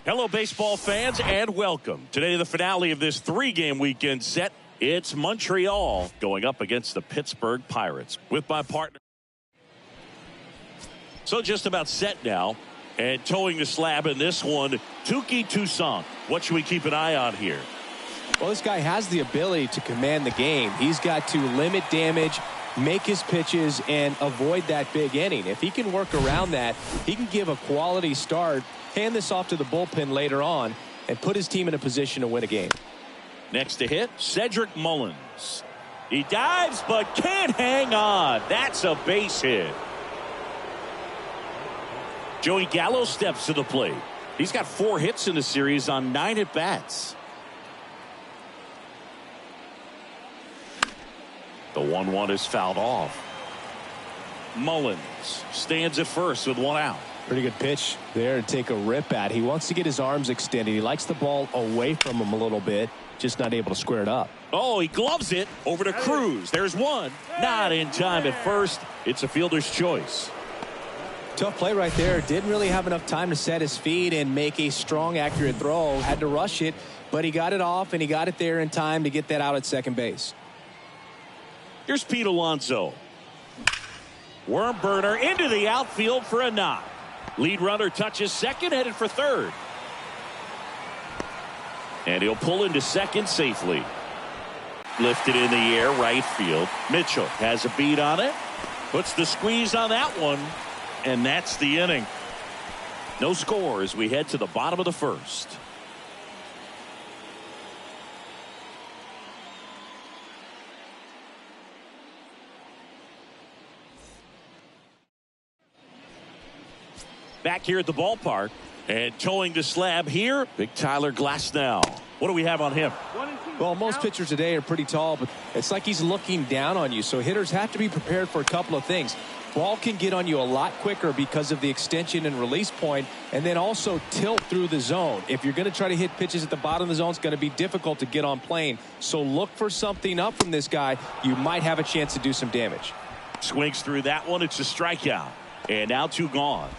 Hello, baseball fans, and welcome. Today, the finale of this three-game weekend set. It's Montreal going up against the Pittsburgh Pirates with my partner. So just about set now, and towing the slab in this one, Touki Toussaint. What should we keep an eye on here? Well, this guy has the ability to command the game. He's got to limit damage, make his pitches, and avoid that big inning. If he can work around that, he can give a quality start, hand this off to the bullpen later on, and put his team in a position to win a game. Next to hit, Cedric Mullins. He dives but can't hang on. That's a base hit. Joey Gallo steps to the plate. He's got 4 hits in the series on 9 at-bats. The 1-1 is fouled off. Mullins stands at first with 1 out. Pretty good pitch there to take a rip at. He wants to get his arms extended. He likes the ball away from him a little bit, just not able to square it up. Oh, he gloves it over to Cruz. There's one. Not in time at first. It's a fielder's choice. Tough play right there. Didn't really have enough time to set his feet and make a strong, accurate throw. Had to rush it, but he got it off, and he got it there in time to get that out at second base. Here's Pete Alonso. Worm burner into the outfield for a knock. Lead runner touches second, headed for third. And he'll pull into second safely. Lifted in the air, right field. Mitchell has a beat on it. Puts the squeeze on that one. And that's the inning. No score as we head to the bottom of the first. Back here at the ballpark, and towing the slab here, big Tyler Glasnow. What do we have on him? Well, most pitchers today are pretty tall, but it's like he's looking down on you. So hitters have to be prepared for a couple of things. Ball can get on you a lot quicker because of the extension and release point, and then also tilt through the zone. If you're going to try to hit pitches at the bottom of the zone, it's going to be difficult to get on plane. So look for something up from this guy. You might have a chance to do some damage. Swings through that one. It's a strikeout. And now 2 gone.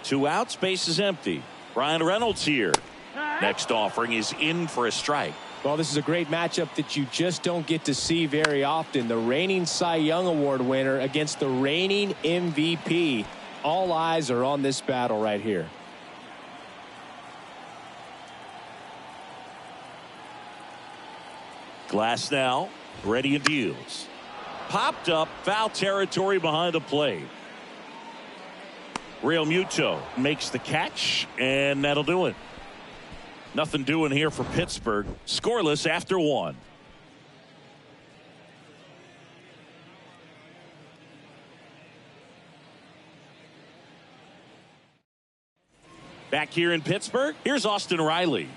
2 outs, base is empty. Brian Reynolds here. Next offering is in for a strike. Well, this is a great matchup that you just don't get to see very often. The reigning Cy Young Award winner against the reigning MVP. All eyes are on this battle right here. Glasnow ready and deals. Popped up, foul territory behind the plate. Real Muto makes the catch, and that'll do it. Nothing doing here for Pittsburgh. Scoreless after 1. Back here in Pittsburgh, here's Austin Riley.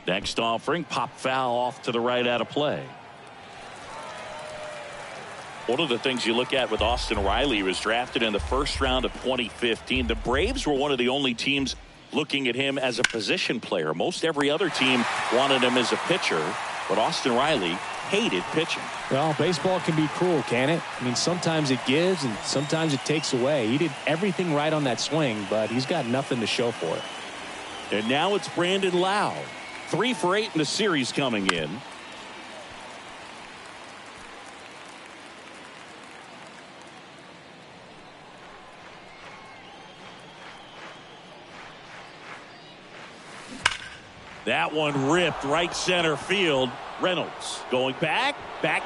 Next offering, pop foul off to the right out of play. One of the things you look at with Austin Riley, he was drafted in the first round of 2015. The Braves were one of the only teams looking at him as a position player. Most every other team wanted him as a pitcher, but Austin Riley hated pitching. Well, baseball can be cruel, can it? I mean, sometimes it gives and sometimes it takes away. He did everything right on that swing, but he's got nothing to show for it. And now it's Brandon Lowe. 3 for 8 in the series coming in. That one ripped right center field. Reynolds going back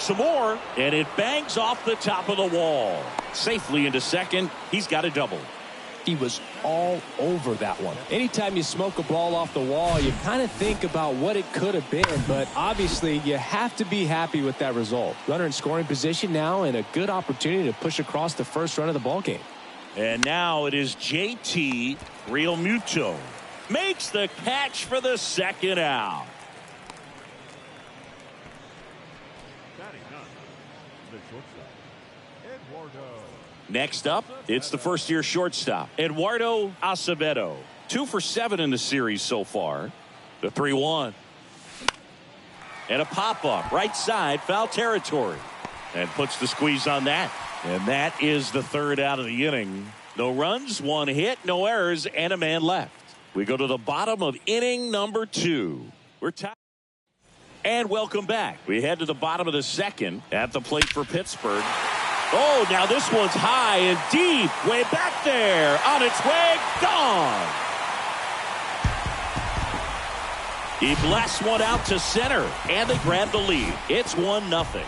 some more, and it bangs off the top of the wall. Safely into second. He's got a double. He was all over that one. Anytime you smoke a ball off the wall, you kind of think about what it could have been, but obviously you have to be happy with that result. Runner in scoring position now, and a good opportunity to push across the first run of the ball game. And now it is JT Realmuto. Makes the catch for the second out. Next up, it's the first-year shortstop, Eduardo Acevedo. 2 for 7 in the series so far. The 3-1. And a pop-up, right side, foul territory. and puts the squeeze on that. And that is the third out of the inning. No runs, one hit, no errors, and a man left. We go to the bottom of inning number 2. We're tied. And welcome back. We head to the bottom of the second at the plate for Pittsburgh. Oh, now this one's high and deep, way back there, on its way, gone. He blasts one out to center, and they grab the lead. It's 1-0.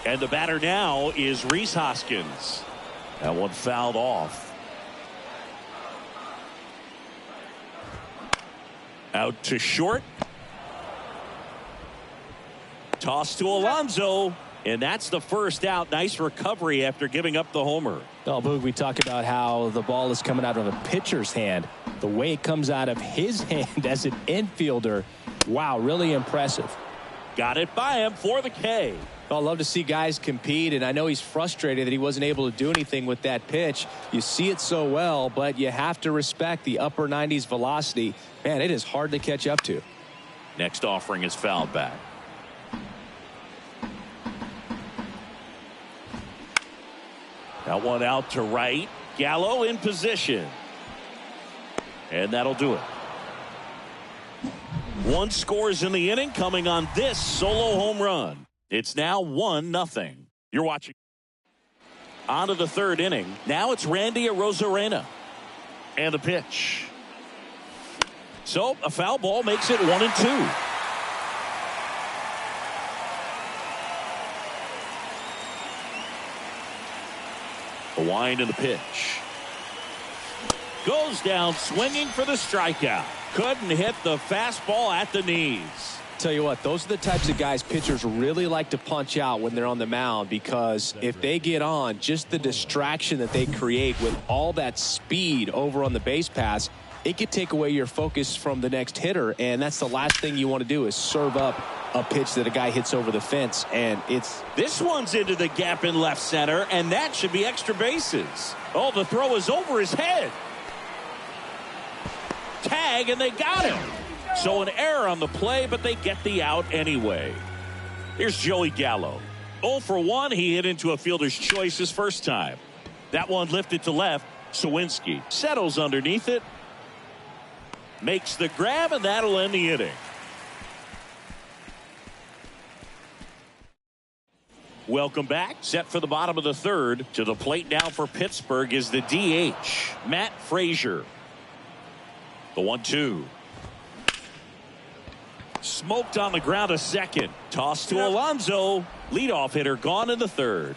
And the batter now is Rhys Hoskins. That one fouled off. Out to short. Toss to Alonso. And that's the first out. Nice recovery after giving up the homer. Oh, Boog, we talk about how the ball is coming out of a pitcher's hand. The way it comes out of his hand as an infielder. Wow, really impressive. Got it by him for the K. I love to see guys compete, and I know he's frustrated that he wasn't able to do anything with that pitch. You see it so well, but you have to respect the upper 90s velocity. Man, it is hard to catch up to. Next offering is fouled back. That one out to right. Gallo in position. And that'll do it. One scores in the inning coming on this solo home run. It's now 1-0. You're watching. On to the third inning. Now it's Randy Arozarena. And the pitch. So a foul ball makes it 1-2. The wind and the pitch. Goes down swinging for the strikeout. Couldn't hit the fastball at the knees. Tell you what, those are the types of guys pitchers really like to punch out when they're on the mound, because if they get on, just the distraction that they create with all that speed over on the base pass, it could take away your focus from the next hitter, and that's the last thing you want to do is serve up a pitch that a guy hits over the fence. And this one's into the gap in left center, and that should be extra bases. Oh, the throw is over his head. Tag, and they got him. So an error on the play, but they get the out anyway. Here's Joey Gallo. 0 for 1. He hit into a fielder's choice his first time. That one lifted to left. Sawinski settles underneath it. Makes the grab, and that'll end the inning. Welcome back. Set for the bottom of the third. To the plate now for Pittsburgh is the DH, Matt Frazier. The 1-2. Smoked on the ground a second. Toss to Alonso. Leadoff hitter gone in the third.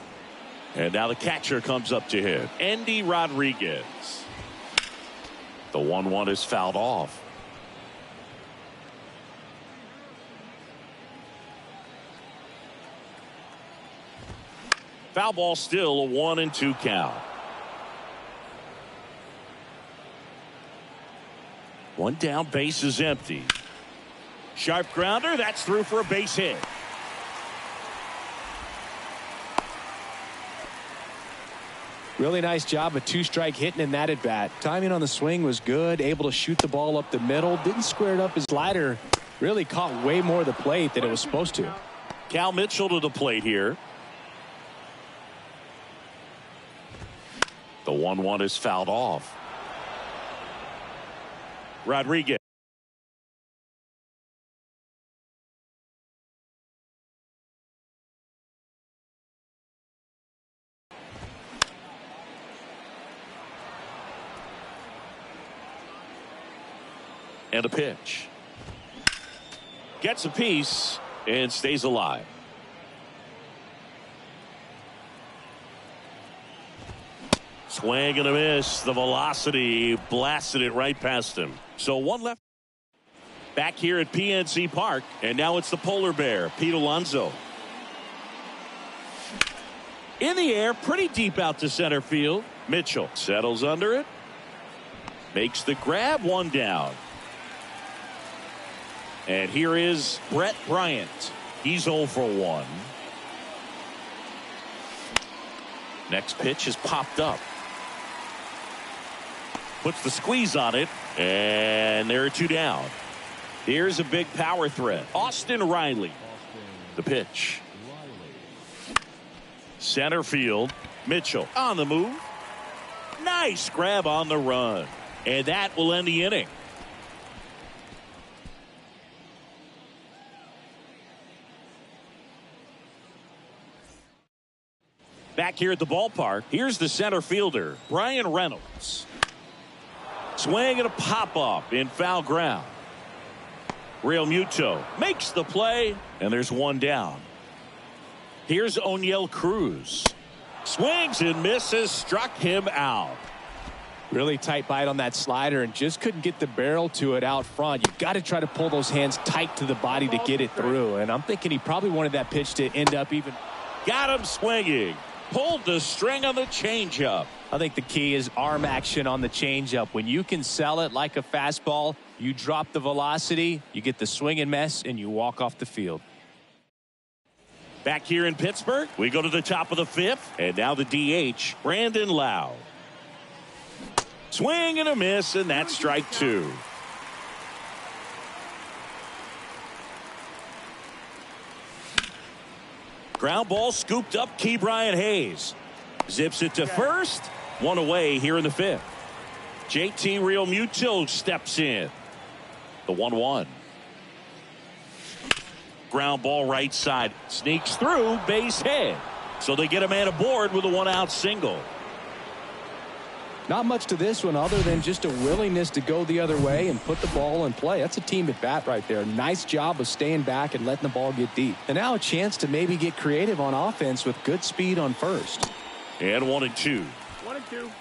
And now the catcher comes up to hit. Endy Rodriguez. The 1-1 is fouled off. Foul ball, still a 1-2 count. One down, base is empty. Sharp grounder, that's through for a base hit. Really nice job of two-strike hitting in that at bat. Timing on the swing was good, able to shoot the ball up the middle, didn't square it up. His slider really caught way more of the plate than it was supposed to. Cal Mitchell to the plate here. The 1-1 is fouled off. Rodriguez. And a pitch. Gets a piece and stays alive. Swing and a miss. The velocity blasted it right past him. So one left. Back here at PNC Park, and now it's the polar bear, Pete Alonso. In the air, pretty deep out to center field. Mitchell settles under it. Makes the grab, one down. And here is Brett Bryant. He's 0 for 1. Next pitch is popped up. Puts the squeeze on it, and there are 2 down. Here's a big power threat. Austin Riley. The pitch. Center field. Mitchell on the move. Nice grab on the run. And that will end the inning. Back here at the ballpark, here's the center fielder, Brian Reynolds. Swing and a pop-up in foul ground. Real Muto makes the play, and there's one down. Here's O'Neill Cruz. Swings and misses, struck him out. Really tight bite on that slider and just couldn't get the barrel to it out front. You've got to try to pull those hands tight to the body to get it through. And I'm thinking he probably wanted that pitch to end up even. Got him swinging. Pulled the string on the changeup. I think the key is arm action on the changeup. When you can sell it like a fastball, you drop the velocity, you get the swing and miss, and you walk off the field. Back here in Pittsburgh, we go to the top of the fifth, and now the DH, Brandon Lau. Swing and a miss, and that's strike two. Ground ball scooped up. Ke'Bryan Hayes zips it to first. One away here in the fifth. JT Real Muto steps in. The 1-1. Ground ball right side. Sneaks through. Base hit. So they get a man aboard with a 1-out single. Not much to this one other than just a willingness to go the other way and put the ball in play. That's a team at bat right there. Nice job of staying back and letting the ball get deep. And now a chance to maybe get creative on offense with good speed on first. And 1-2. 1-2.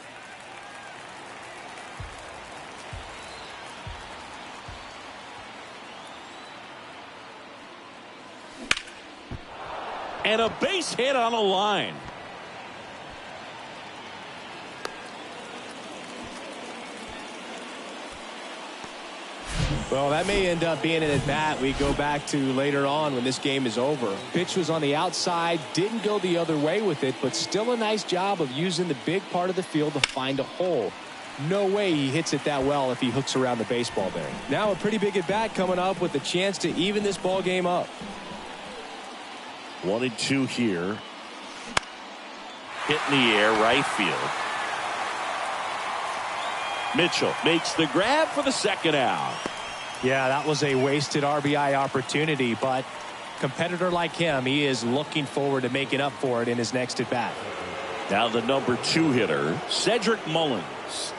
And a base hit on a line. Well, that may end up being an at-bat we go back to later on when this game is over. Pitch was on the outside, didn't go the other way with it, but still a nice job of using the big part of the field to find a hole. No way he hits it that well if he hooks around the baseball there. Now a pretty big at-bat coming up with a chance to even this ball game up. 1-2 here. Hit in the air, right field. Mitchell makes the grab for the second out. Yeah, that was a wasted RBI opportunity, but competitor like him, he is looking forward to making up for it in his next at bat. Now the number 2 hitter, Cedric Mullins.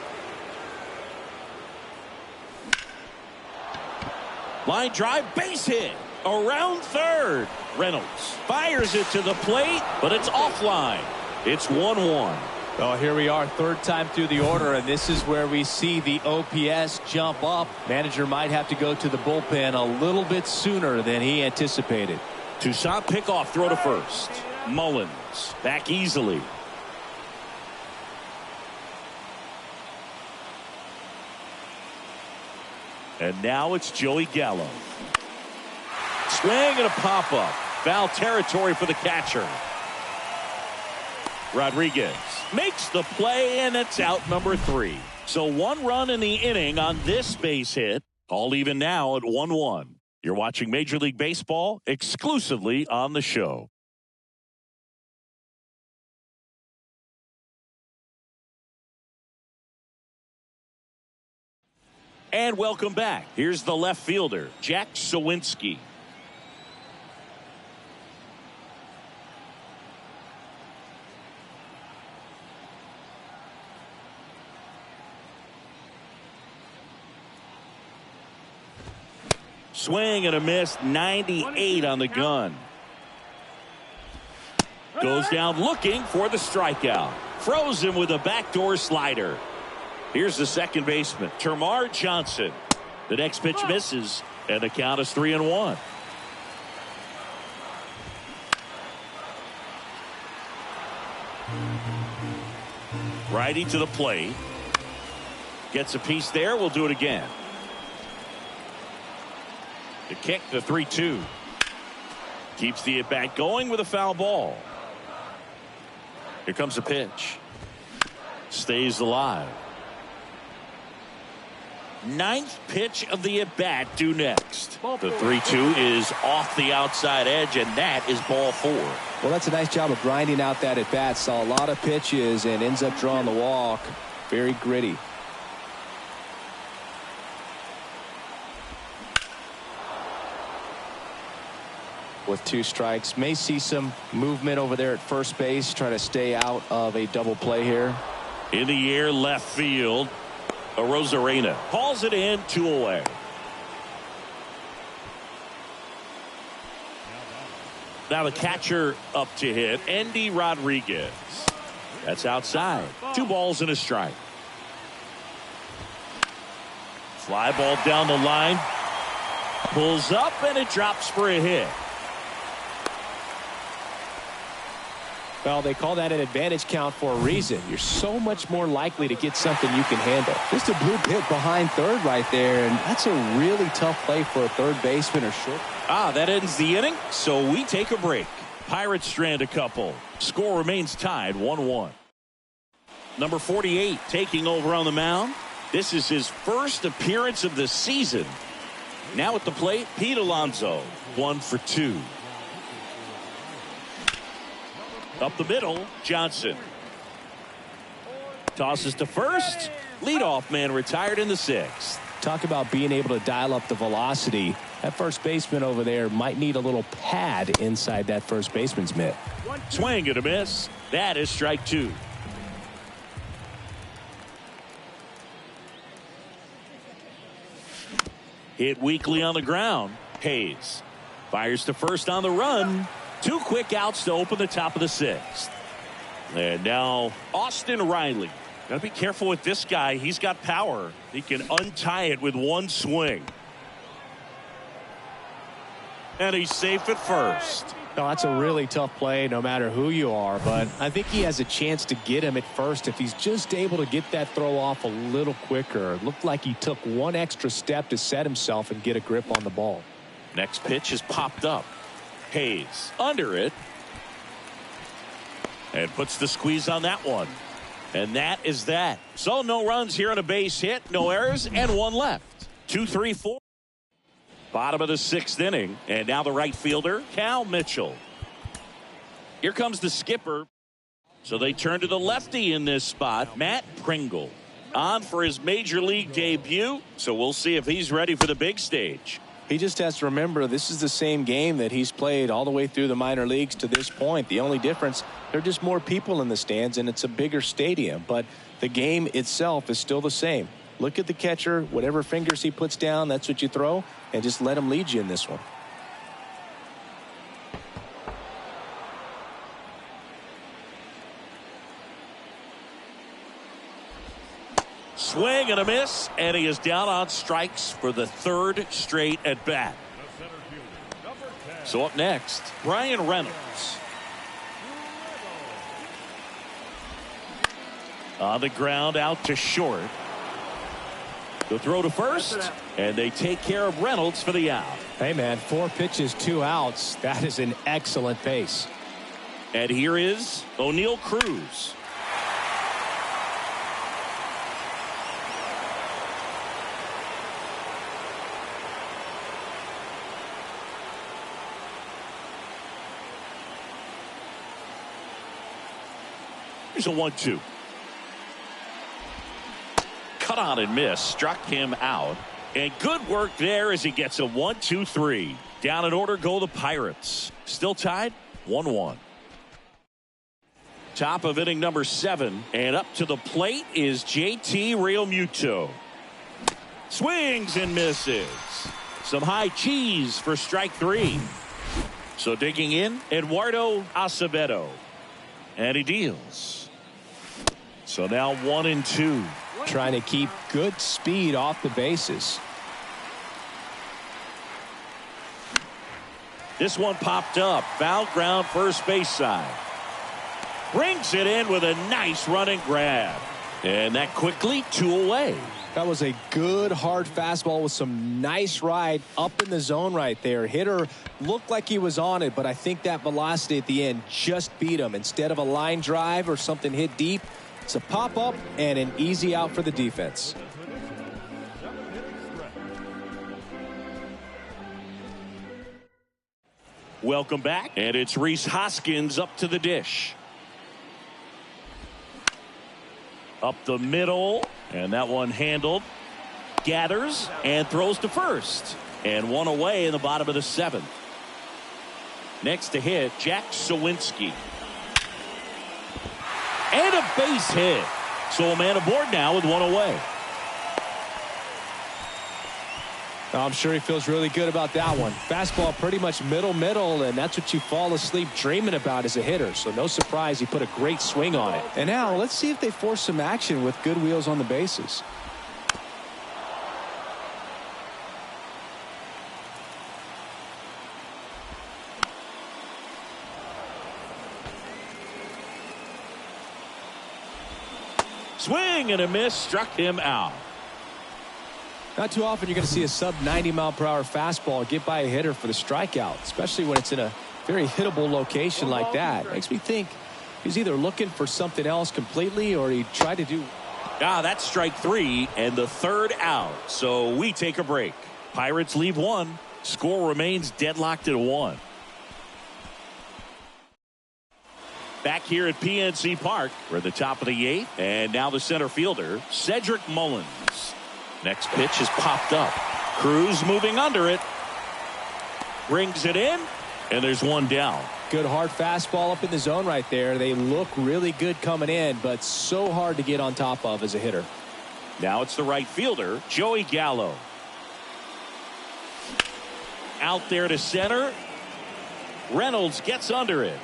Line drive, base hit around third. Reynolds fires it to the plate, but it's offline. It's 1-1. Well, here we are, third time through the order, and this is where we see the OPS jump up. Manager might have to go to the bullpen a little bit sooner than he anticipated. Toussaint pickoff throw to first. Mullins back easily. And now it's Joey Gallo. Swing and a pop-up. Foul territory for the catcher. Rodriguez makes the play, and it's out number 3. So 1 run in the inning on this base hit. All even now at 1-1. You're watching Major League Baseball exclusively on the show. And welcome back. Here's the left fielder, Jack Sawinski. Swing and a miss, 98 on the gun. Goes down looking for the strikeout. Frozen with a backdoor slider. Here's the second baseman, Termarr Johnson. The next pitch misses, and the count is 3-1. Righty to the plate. Gets a piece there. We'll do it again. The kick, the 3-2. Keeps the at-bat going with a foul ball. Here comes the pitch. Stays alive. Ninth pitch of the at-bat due next. The 3-2 is off the outside edge, and that is ball 4. Well, that's a nice job of grinding out that at-bat. Saw a lot of pitches and ends up drawing the walk. Very gritty. With 2 strikes, may see some movement over there at first base, try to stay out of a double play here. In the air, left field. Rosarena hauls it in, 2 away. Now the catcher up to hit, Andy Rodriguez. That's outside. 2 balls and a strike. Fly ball down the line. Pulls up and it drops for a hit. Well, they call that an advantage count for a reason. You're so much more likely to get something you can handle. Just a blue hit behind third right there, and that's a really tough play for a third baseman or short. That ends the inning, so we take a break. Pirates strand a couple. Score remains tied 1-1. Number 48 taking over on the mound. This is his first appearance of the season. Now at the plate, Pete Alonso, 1 for 2. Up the middle, Johnson. Tosses to first. Leadoff man retired in the 6th. Talk about being able to dial up the velocity. That first baseman over there might need a little pad inside that first baseman's mitt. Swing and a miss. That is strike 2. Hit weakly on the ground. Hayes fires to first on the run. 2 quick outs to open the top of the 6th. And now Austin Riley. Gotta be careful with this guy. He's got power. He can untie it with 1 swing. And he's safe at first. No, that's a really tough play no matter who you are, but I think he has a chance to get him at first if he's just able to get that throw off a little quicker. It looked like he took 1 extra step to set himself and get a grip on the ball. Next pitch is popped up. Hayes under it and puts the squeeze on that one, and that is that. So no runs here on a base hit, no errors, and 1 left. 2, 3, 4. Bottom of the 6th inning, and now the right fielder Cal Mitchell. Here comes the skipper. So they turn to the lefty in this spot, Matt Pringle, on for his major league debut. So we'll see if he's ready for the big stage. He just has to remember this is the same game that he's played all the way through the minor leagues to this point. The only difference, there are just more people in the stands and it's a bigger stadium, but the game itself is still the same. Look at the catcher, whatever fingers he puts down, that's what you throw, and just let him lead you in this one. Swing and a miss, and he is down on strikes for the 3rd straight at bat. So up next, Brian Reynolds. On the ground, out to short. The throw to first, and they take care of Reynolds for the out. Hey, man, 4 pitches, 2 outs. That is an excellent pace. And here is O'Neal Cruz. Here's a 1-2. Cut on and miss. Struck him out. And good work there as he gets a 1-2-3. Down in order go the Pirates. Still tied 1-1. Top of inning number 7. And up to the plate is JT Realmuto. Swings and misses. Some high cheese for strike 3. So digging in, Eduardo Acevedo. And he deals. So now 1-2. Trying to keep good speed off the bases. This one popped up. Foul ground first base side. Brings it in with a nice running grab. And that quickly 2 away. That was a good hard fastball with some nice ride up in the zone right there. Hitter looked like he was on it, but I think that velocity at the end just beat him. Instead of a line drive or something hit deep, it's a pop up and an easy out for the defense. Welcome back. And it's Rhys Hoskins up to the dish. Up the middle. And that one handled. Gathers and throws to first. And one away in the bottom of the 7th. Next to hit, Jack Sawinski. And a base hit. So a man aboard now with one away. I'm sure he feels really good about that one. Fastball pretty much middle, and that's what you fall asleep dreaming about as a hitter. So no surprise he put a great swing on it. And now let's see if they force some action with good wheels on the bases. Swing and a miss, struck him out. Not too often you're going to see a sub-90-mile-per-hour fastball get by a hitter for the strikeout, especially when it's in a very hittable location like that. Makes me think he's either looking for something else completely or he tried to do. That's strike 3 and the 3rd out. So we take a break. Pirates leave 1. Score remains deadlocked at 1. Back here at PNC Park, we're at the top of the 8th, and now the center fielder, Cedric Mullins. Next pitch is popped up. Cruz moving under it. Brings it in, and there's one down. Good hard fastball up in the zone right there. They look really good coming in, but so hard to get on top of as a hitter. Now it's the right fielder, Joey Gallo. Out there to center. Reynolds gets under it.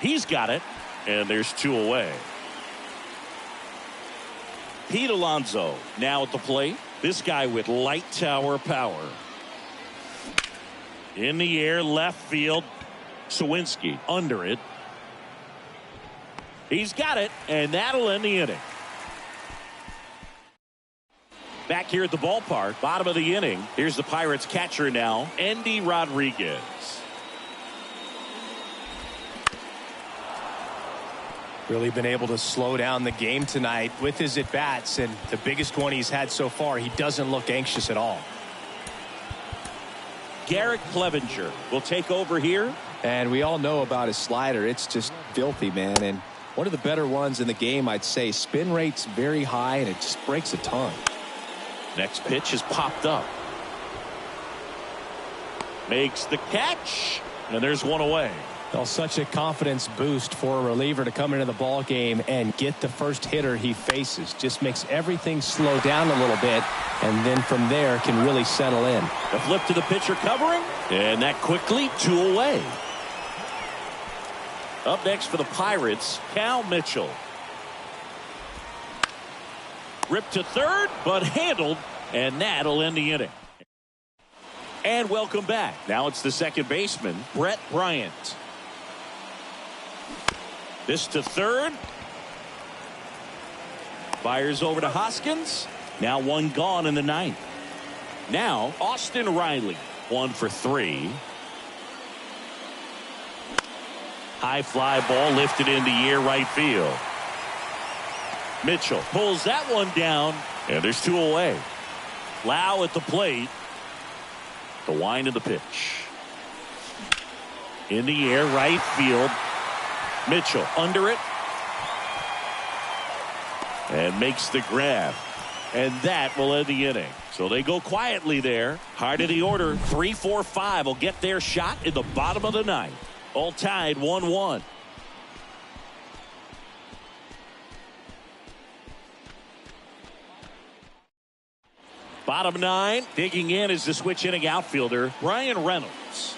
He's got it, and there's 2 away. Pete Alonso now at the plate. This guy with light tower power. In the air, left field. Sawinski under it. He's got it, and that'll end the inning. Back here at the ballpark, bottom of the inning. Here's the Pirates catcher now, Endy Rodriguez. Really been able to slow down the game tonight with his at-bats, and the biggest one he's had so far, he doesn't look anxious at all. Garrett Clevenger will take over here. And we all know about his slider. It's just filthy, man. And one of the better ones in the game, I'd say. Spin rate's very high, and it just breaks a ton. Next pitch is popped up. Makes the catch, and there's one away. Well, such a confidence boost for a reliever to come into the ball game and get the first hitter he faces. Just makes everything slow down a little bit, and then from there can really settle in. The flip to the pitcher covering, and that quickly 2 away. Up next for the Pirates, Cal Mitchell. Ripped to third, but handled, and that'll end the inning. And welcome back. Now it's the second baseman, Brett Bryant. This to third. Fires over to Hoskins. Now 1 gone in the 9th. Now Austin Riley, 1 for 3. High fly ball lifted in the air right field. Mitchell pulls that one down, and there's 2 away. Lau at the plate. The wind of the pitch. In the air right field. Mitchell under it. And makes the grab. And that will end the inning. So they go quietly there. Heart of the order. 3, 4, 5 will get their shot in the bottom of the 9th. All tied 1-1. Bottom 9. Digging in is the switch inning outfielder, Brian Reynolds.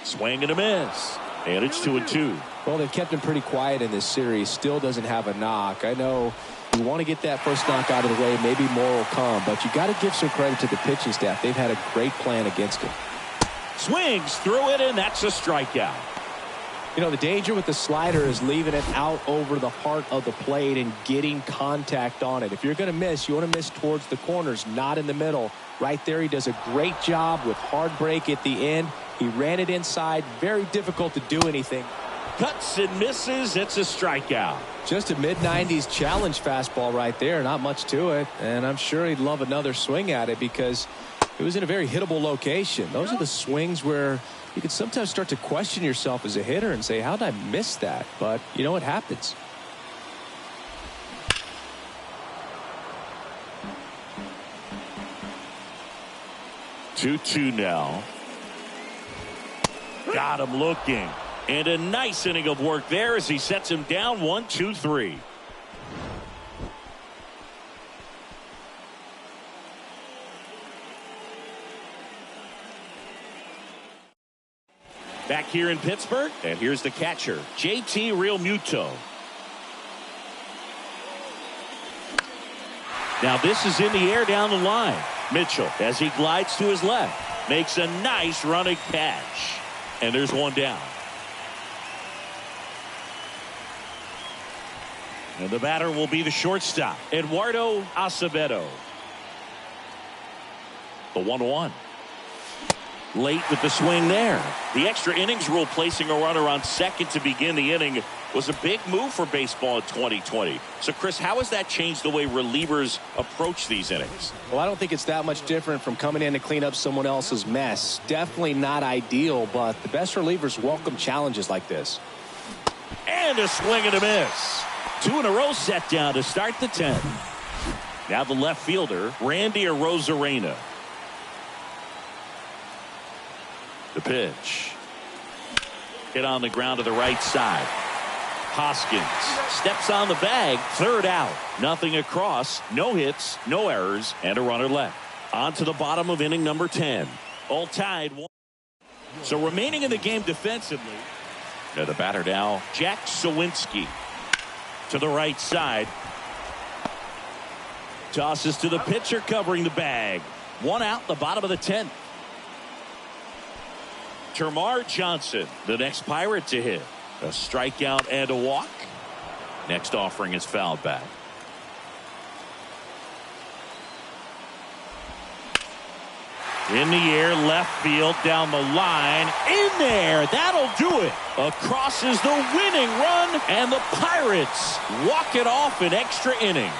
Swing and a miss. And it's 2-2. Well, they've kept him pretty quiet in this series. Still doesn't have a knock. I know you want to get that first knock out of the way. Maybe more will come. But you got to give some credit to the pitching staff. They've had a great plan against him. Swings through it, and that's a strikeout. You know, the danger with the slider is leaving it out over the heart of the plate and getting contact on it. If you're going to miss, you want to miss towards the corners, not in the middle. Right there, he does a great job with hard break at the end. He ran it inside. Very difficult to do anything. Cuts and misses. It's a strikeout. Just a mid-90s challenge fastball right there. Not much to it. And I'm sure he'd love another swing at it because It was in a very hittable location. Those are the swings where you can sometimes start to question yourself as a hitter and say, how did I miss that? But you know what happens. Two now. Got him looking. And a nice inning of work there as he sets him down 1-2-3. Back here in Pittsburgh, and here's the catcher, JT Realmuto. Now this is in the air down the line. Mitchell, as he glides to his left, makes a nice running catch. And there's one down. And the batter will be the shortstop, Eduardo Acevedo. The 1-1. Late with the swing there. The extra innings rule placing a runner on second to begin the inning was a big move for baseball in 2020. So, Chris, how has that changed the way relievers approach these innings? Well, I don't think it's that much different from coming in to clean up someone else's mess. Definitely not ideal, but the best relievers welcome challenges like this. And a swing and a miss. 2 in a row set down to start the 10th. Now the left fielder, Randy Arozarena. The pitch. Hit on the ground to the right side. Hoskins steps on the bag. Third out. Nothing across. No hits, no errors, and a runner left. On to the bottom of inning number 10. All tied. So remaining in the game defensively. The batter now, Jack Sawinski. To the right side. Tosses to the pitcher covering the bag. 1 out, the bottom of the 10th. Termarr Johnson, the next Pirate to hit. A strikeout and a walk. Next offering is fouled back. In the air, left field, down the line. In there, that'll do it. Across is the winning run, and the Pirates walk it off in extra innings.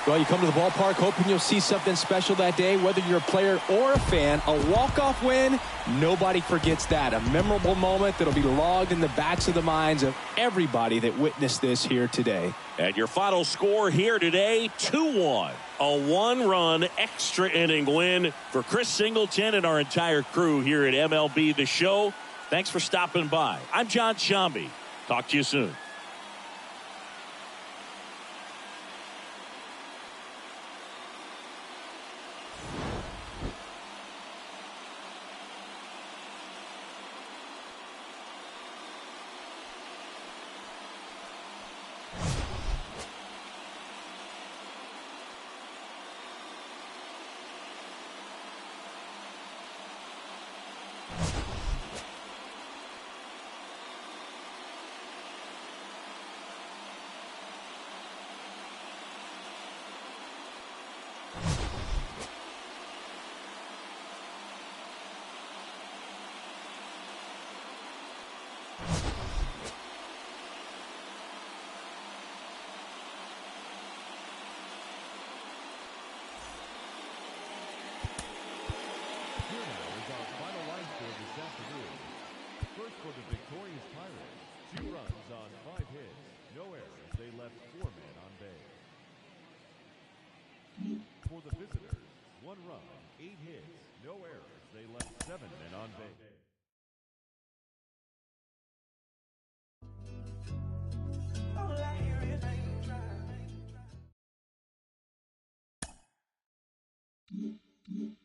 Well, you come to the ballpark hoping you'll see something special that day, whether you're a player or a fan. A walk-off win, nobody forgets that. A memorable moment that'll be logged in the backs of the minds of everybody that witnessed this here today. And your final score here today, 2-1. A 1-run extra inning win for Chris Singleton and our entire crew here at MLB The Show. Thanks for stopping by. I'm John Shambi. Talk to you soon. First for the victorious Pirates, 2 runs on 5 hits, no errors. They left 4 men on base. For the visitors, 1 run, 8 hits, no errors. They left 7 men on base. Mm-hmm.